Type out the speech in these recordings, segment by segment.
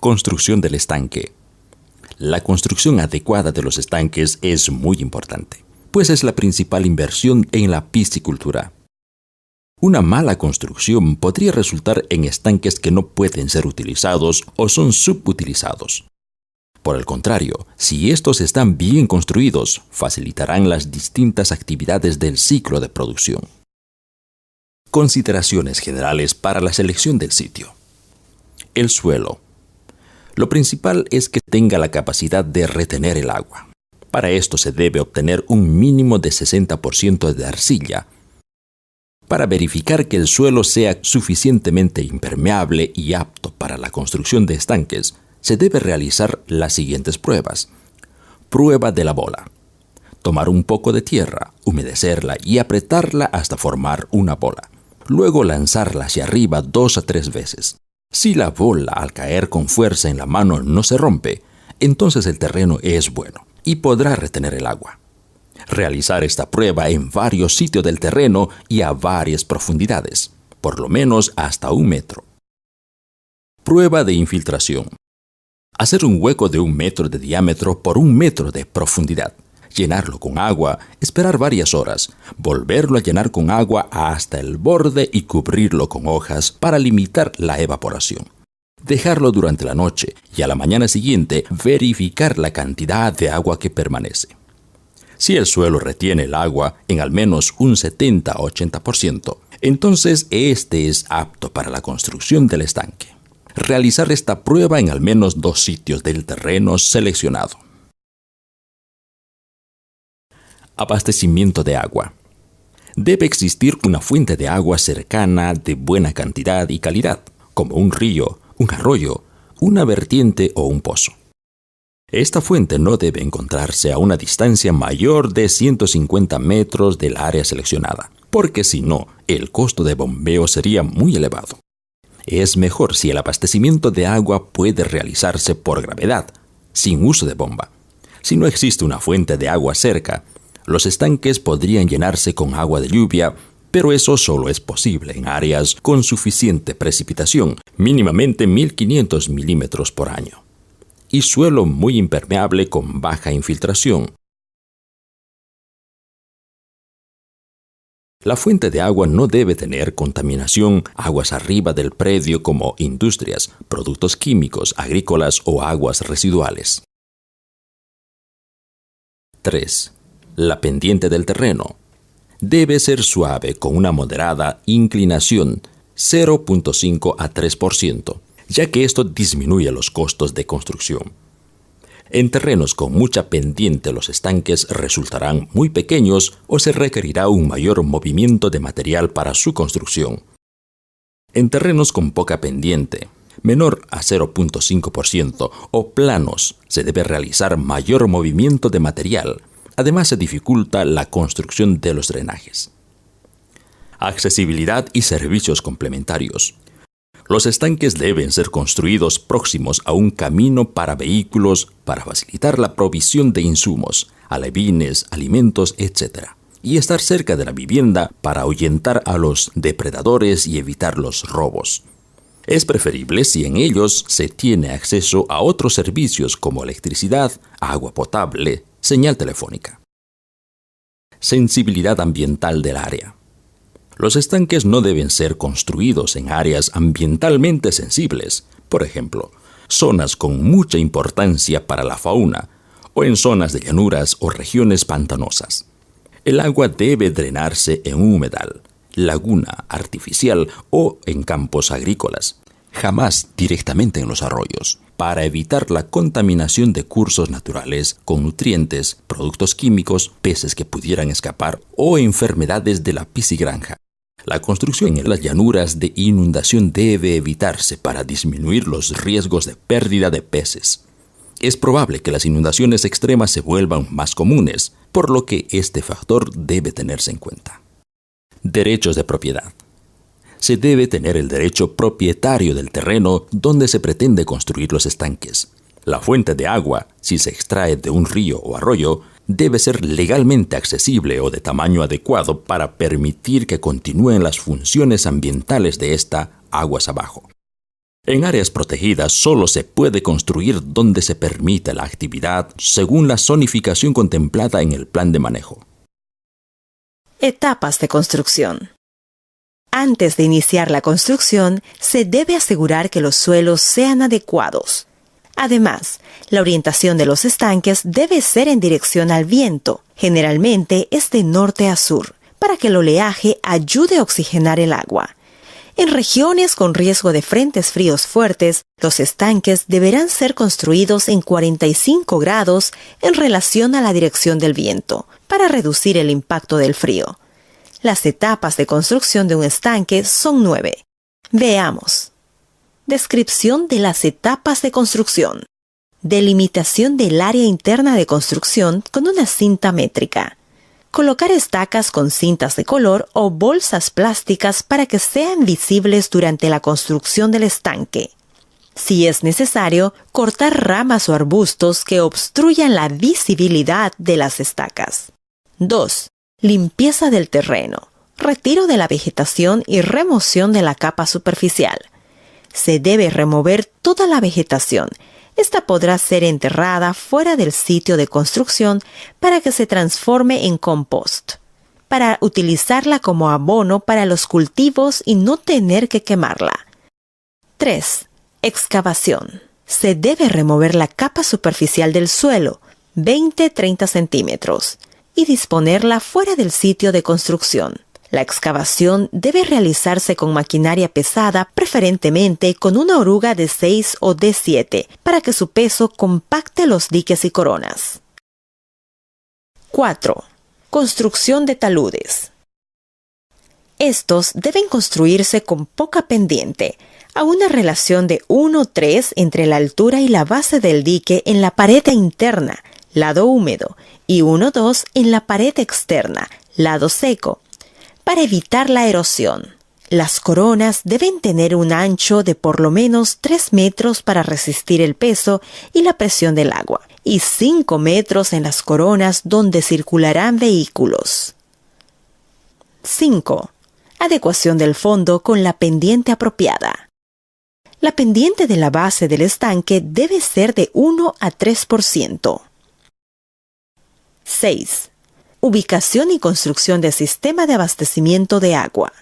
Construcción del estanque. La construcción adecuada de los estanques es muy importante, pues es la principal inversión en la piscicultura. Una mala construcción podría resultar en estanques que no pueden ser utilizados o son subutilizados. Por el contrario, si estos están bien construidos, facilitarán las distintas actividades del ciclo de producción. Consideraciones generales para la selección del sitio. El suelo. Lo principal es que tenga la capacidad de retener el agua. Para esto se debe obtener un mínimo de 60% de arcilla. Para verificar que el suelo sea suficientemente impermeable y apto para la construcción de estanques, se debe realizar las siguientes pruebas. Prueba de la bola. Tomar un poco de tierra, humedecerla y apretarla hasta formar una bola. Luego lanzarla hacia arriba 2 a 3 veces. Si la bola al caer con fuerza en la mano no se rompe, entonces el terreno es bueno y podrá retener el agua. Realizar esta prueba en varios sitios del terreno y a varias profundidades, por lo menos hasta 1 metro. Prueba de infiltración. Hacer un hueco de 1 metro de diámetro por 1 metro de profundidad. Llenarlo con agua, esperar varias horas, volverlo a llenar con agua hasta el borde y cubrirlo con hojas para limitar la evaporación. Dejarlo durante la noche y a la mañana siguiente verificar la cantidad de agua que permanece. Si el suelo retiene el agua en al menos un 70-80%, entonces este es apto para la construcción del estanque. Realizar esta prueba en al menos 2 sitios del terreno seleccionado. Abastecimiento de agua. Debe existir una fuente de agua cercana de buena cantidad y calidad, como un río, un arroyo, una vertiente o un pozo. Esta fuente no debe encontrarse a una distancia mayor de 150 metros del área seleccionada, porque si no, el costo de bombeo sería muy elevado. Es mejor si el abastecimiento de agua puede realizarse por gravedad, sin uso de bomba. Si no existe una fuente de agua cerca, los estanques podrían llenarse con agua de lluvia, pero eso solo es posible en áreas con suficiente precipitación, mínimamente 1500 milímetros por año, y suelo muy impermeable con baja infiltración. La fuente de agua no debe tener contaminación aguas arriba del predio como industrias, productos químicos, agrícolas o aguas residuales. 3. La pendiente del terreno. Debe ser suave con una moderada inclinación 0.5 a 3%, ya que esto disminuye los costos de construcción. En terrenos con mucha pendiente los estanques resultarán muy pequeños o se requerirá un mayor movimiento de material para su construcción. En terrenos con poca pendiente, menor a 0.5% o planos, se debe realizar mayor movimiento de material. Además, se dificulta la construcción de los drenajes. Accesibilidad y servicios complementarios. Los estanques deben ser construidos próximos a un camino para vehículos para facilitar la provisión de insumos, alevines, alimentos, etc. Y estar cerca de la vivienda para ahuyentar a los depredadores y evitar los robos. Es preferible si en ellos se tiene acceso a otros servicios como electricidad, agua potable, señal telefónica. Sensibilidad ambiental del área. Los estanques no deben ser construidos en áreas ambientalmente sensibles, por ejemplo, zonas con mucha importancia para la fauna, o en zonas de llanuras o regiones pantanosas. El agua debe drenarse en un humedal, laguna artificial o en campos agrícolas, jamás directamente en los arroyos, para evitar la contaminación de cursos naturales con nutrientes, productos químicos, peces que pudieran escapar o enfermedades de la piscigranja. La construcción en las llanuras de inundación debe evitarse para disminuir los riesgos de pérdida de peces. Es probable que las inundaciones extremas se vuelvan más comunes, por lo que este factor debe tenerse en cuenta. Derechos de propiedad. Se debe tener el derecho propietario del terreno donde se pretende construir los estanques. La fuente de agua, si se extrae de un río o arroyo, debe ser legalmente accesible o de tamaño adecuado para permitir que continúen las funciones ambientales de esta aguas abajo. En áreas protegidas solo se puede construir donde se permite la actividad según la zonificación contemplada en el plan de manejo. Etapas de construcción. Antes de iniciar la construcción, se debe asegurar que los suelos sean adecuados. Además, la orientación de los estanques debe ser en dirección al viento, generalmente es de norte a sur, para que el oleaje ayude a oxigenar el agua. En regiones con riesgo de frentes fríos fuertes, los estanques deberán ser construidos en 45 grados en relación a la dirección del viento, para reducir el impacto del frío. Las etapas de construcción de un estanque son 9. Veamos. Descripción de las etapas de construcción. Delimitación del área interna de construcción con una cinta métrica. Colocar estacas con cintas de color o bolsas plásticas para que sean visibles durante la construcción del estanque. Si es necesario, cortar ramas o arbustos que obstruyan la visibilidad de las estacas. 2. Limpieza del terreno. Retiro de la vegetación y remoción de la capa superficial. Se debe remover toda la vegetación. Esta podrá ser enterrada fuera del sitio de construcción para que se transforme en compost, para utilizarla como abono para los cultivos y no tener que quemarla. 3. Excavación. Se debe remover la capa superficial del suelo, 20-30 centímetros, y disponerla fuera del sitio de construcción. La excavación debe realizarse con maquinaria pesada, preferentemente con una oruga de 6 o de 7, para que su peso compacte los diques y coronas. 4. Construcción de taludes. Estos deben construirse con poca pendiente, a una relación de 1:3 entre la altura y la base del dique en la pared interna, lado húmedo, y 1:2 en la pared externa, lado seco. Para evitar la erosión, las coronas deben tener un ancho de por lo menos 3 metros para resistir el peso y la presión del agua, y 5 metros en las coronas donde circularán vehículos. 5. Adecuación del fondo con la pendiente apropiada. La pendiente de la base del estanque debe ser de 1 a 3%. 6. Ubicación y construcción del sistema de abastecimiento de agua.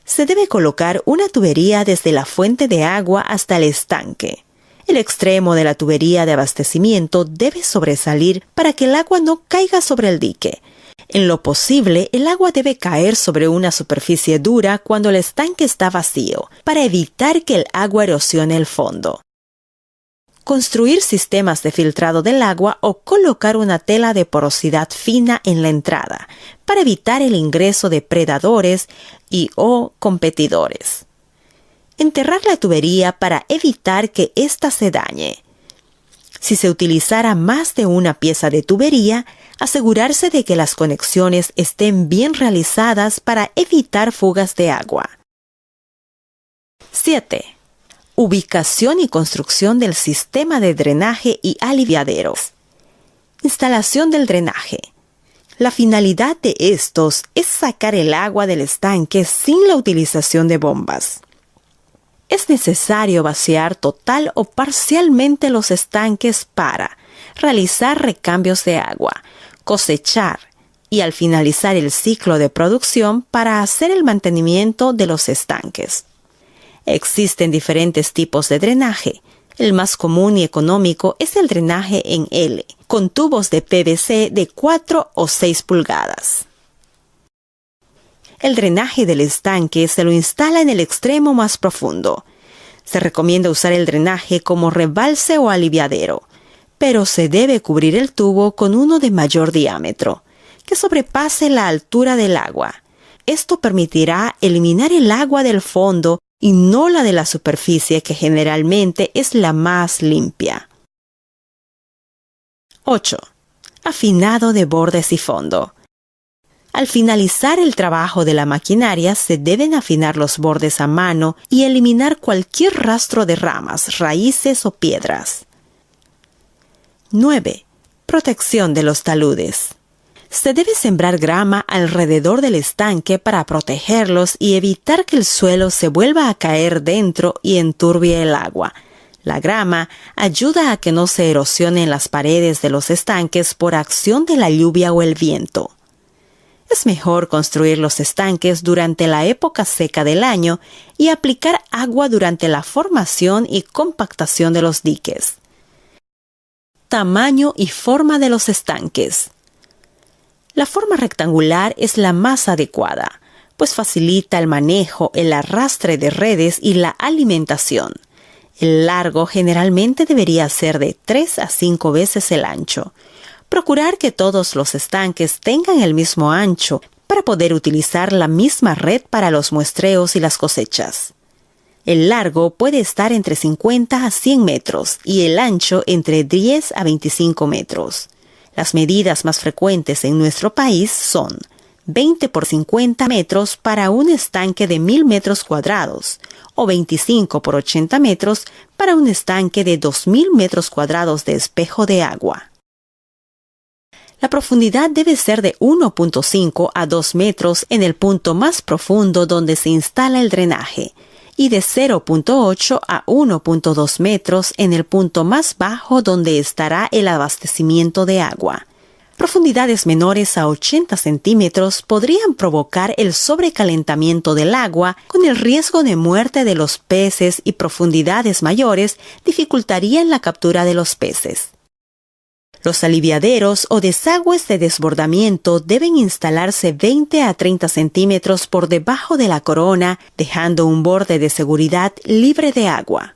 Se debe colocar una tubería desde la fuente de agua hasta el estanque. El extremo de la tubería de abastecimiento debe sobresalir para que el agua no caiga sobre el dique. En lo posible, el agua debe caer sobre una superficie dura cuando el estanque está vacío, para evitar que el agua erosione el fondo. Construir sistemas de filtrado del agua o colocar una tela de porosidad fina en la entrada para evitar el ingreso de predadores y o competidores. Enterrar la tubería para evitar que ésta se dañe. Si se utilizara más de una pieza de tubería, asegurarse de que las conexiones estén bien realizadas para evitar fugas de agua. 7. Ubicación y construcción del sistema de drenaje y aliviaderos. Instalación del drenaje. La finalidad de estos es sacar el agua del estanque sin la utilización de bombas. Es necesario vaciar total o parcialmente los estanques para realizar recambios de agua, cosechar y al finalizar el ciclo de producción para hacer el mantenimiento de los estanques. Existen diferentes tipos de drenaje. El más común y económico es el drenaje en L, con tubos de PVC de 4 o 6 pulgadas. El drenaje del estanque se lo instala en el extremo más profundo. Se recomienda usar el drenaje como rebalse o aliviadero, pero se debe cubrir el tubo con uno de mayor diámetro, que sobrepase la altura del agua. Esto permitirá eliminar el agua del fondo y no la de la superficie, que generalmente es la más limpia. 8. Afinado de bordes y fondo. Al finalizar el trabajo de la maquinaria, se deben afinar los bordes a mano y eliminar cualquier rastro de ramas, raíces o piedras. 9. Protección de los taludes. Se debe sembrar grama alrededor del estanque para protegerlos y evitar que el suelo se vuelva a caer dentro y enturbie el agua. La grama ayuda a que no se erosionen las paredes de los estanques por acción de la lluvia o el viento. Es mejor construir los estanques durante la época seca del año y aplicar agua durante la formación y compactación de los diques. Tamaño y forma de los estanques. La forma rectangular es la más adecuada, pues facilita el manejo, el arrastre de redes y la alimentación. El largo generalmente debería ser de 3 a 5 veces el ancho. Procurar que todos los estanques tengan el mismo ancho para poder utilizar la misma red para los muestreos y las cosechas. El largo puede estar entre 50 a 100 metros y el ancho entre 10 a 25 metros. Las medidas más frecuentes en nuestro país son 20 por 50 metros para un estanque de 1000 metros cuadrados o 25 por 80 metros para un estanque de 2000 metros cuadrados de espejo de agua. La profundidad debe ser de 1.5 a 2 metros en el punto más profundo donde se instala el drenaje y de 0.8 a 1.2 metros en el punto más bajo donde estará el abastecimiento de agua. Profundidades menores a 80 centímetros podrían provocar el sobrecalentamiento del agua con el riesgo de muerte de los peces y profundidades mayores dificultarían la captura de los peces. Los aliviaderos o desagües de desbordamiento deben instalarse 20 a 30 centímetros por debajo de la corona, dejando un borde de seguridad libre de agua.